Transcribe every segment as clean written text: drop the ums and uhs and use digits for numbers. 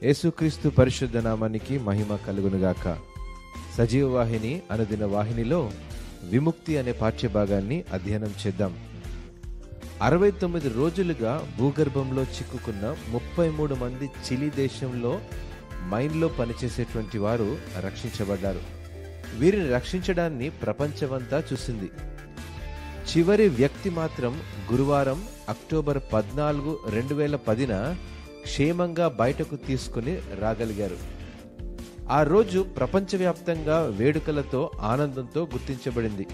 యేసుక్రీస్తు పరిశుద్ధ నామానికి మహిమ కలుగునుగాక. సజీవ వాహిని అనుదిన వాహినిలో విముక్తి అనే పాఠ్యభాగాన్ని అధ్యయనం చేద్దాం. 69 రోజులుగా భూగర్భంలో చిక్కుకున్న 33 మంది చిలీ దేశంలో మైన్లో పనిచేసేటువంటి వారు రక్షించబడ్డారు. వీరిని రక్షించడాన్ని ప్రపంచమంతా చూసింది. చివరి వ్యక్తి మాత్రం గురువారం అక్టోబర్ 14, 2010న క్షేమంగా బయటకు తీసుకుని రాగలిగారు. ఆ రోజు ప్రపంచవ్యాప్తంగా వేడుకలతో ఆనందంతో గుర్తించబడింది.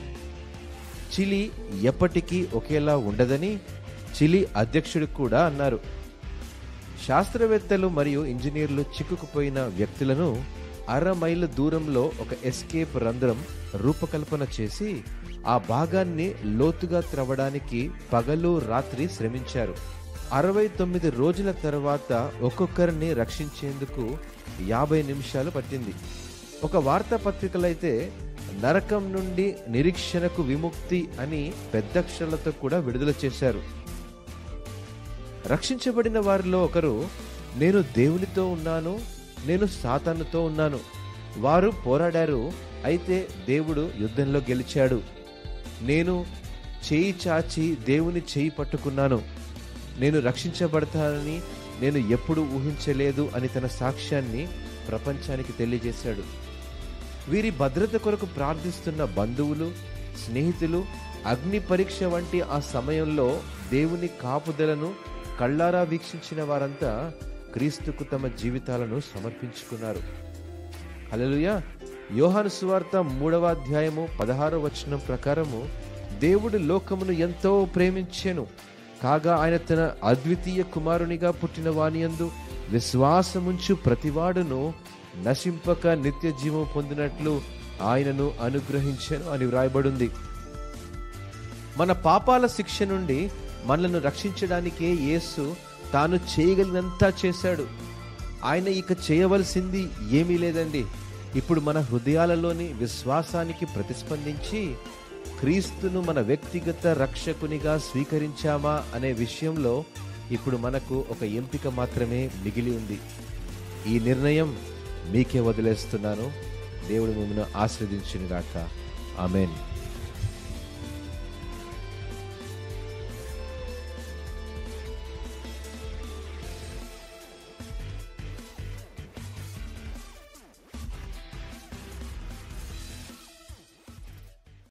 చిలీ ఎప్పటికీ ఒకేలా ఉండదని చిలీ అధ్యక్షుడు కూడా అన్నారు. శాస్త్రవేత్తలు మరియు ఇంజనీర్లు చిక్కుకుపోయిన వ్యక్తులను 1/2 మైలు దూరంలో ఒక ఎస్కేప్ రంధ్రం రూపకల్పన చేసి ఆ భాగాన్ని లోతుగా త్రవ్వడానికి పగలు రాత్రి శ్రమించారు. 69 రోజుల తర్వాత ఒక్కొక్కరిని రక్షించేందుకు 50 నిమిషాలు పట్టింది. ఒక వార్తాపత్రికలైతే నరకం నుండి నిరీక్షణకు విముక్తి అని పెద్దక్షరాలతో కూడా విడుదల చేశారు. రక్షించబడిన వారిలో ఒకరు, నేను దేవునితో ఉన్నాను, నేను సాతానుతో ఉన్నాను. వారు పోరాడారు, అయితే దేవుడు యుద్ధంలో గెలిచాడు. నేను చేయి చాచి దేవుని చేయి పట్టుకున్నాను. నేను రక్షించబడతానని నేను ఎప్పుడు ఊహించలేదు అని తన సాక్ష్యాన్ని ప్రపంచానికి తెలియజేశాడు. వీరి భద్రత కొరకు ప్రార్థిస్తున్న బంధువులు, స్నేహితులు అగ్ని పరీక్ష వంటి ఆ సమయంలో దేవుని కాపుదలను కళ్ళారా వీక్షించిన వారంతా క్రీస్తుకు తమ జీవితాలను సమర్పించుకున్నారు. హల్లెలూయా. యోహాను సువార్త 3వ అధ్యాయము 16వ వచనం ప్రకారము, దేవుడు లోకమును ఎంతో ప్రేమించెను, కాగా ఆయన తన అద్వితీయ కుమారునిగా పుట్టిన వానియందు విశ్వాసముంచు ప్రతివాడును నశింపక నిత్య జీవం పొందినట్లు ఆయనను అనుగ్రహించెను అని వ్రాయబడింది. మన పాపాల శిక్ష నుండి మనలను రక్షించడానికే యేసు తాను చేయగలిగినంతా చేశాడు. ఆయన ఇక చేయవలసింది ఏమీ లేదండి. ఇప్పుడు మన హృదయాలలోని విశ్వాసానికి ప్రతిస్పందించి క్రీస్తును మన వ్యక్తిగత రక్షకునిగా స్వీకరించామా అనే విషయంలో ఇప్పుడు మనకు ఒక ఎంపిక మాత్రమే మిగిలి ఉంది. ఈ నిర్ణయం మీకే వదిలేస్తున్నాను. దేవుడు మిమ్మల్ని ఆశీర్వదించును గాక. ఆమేన్.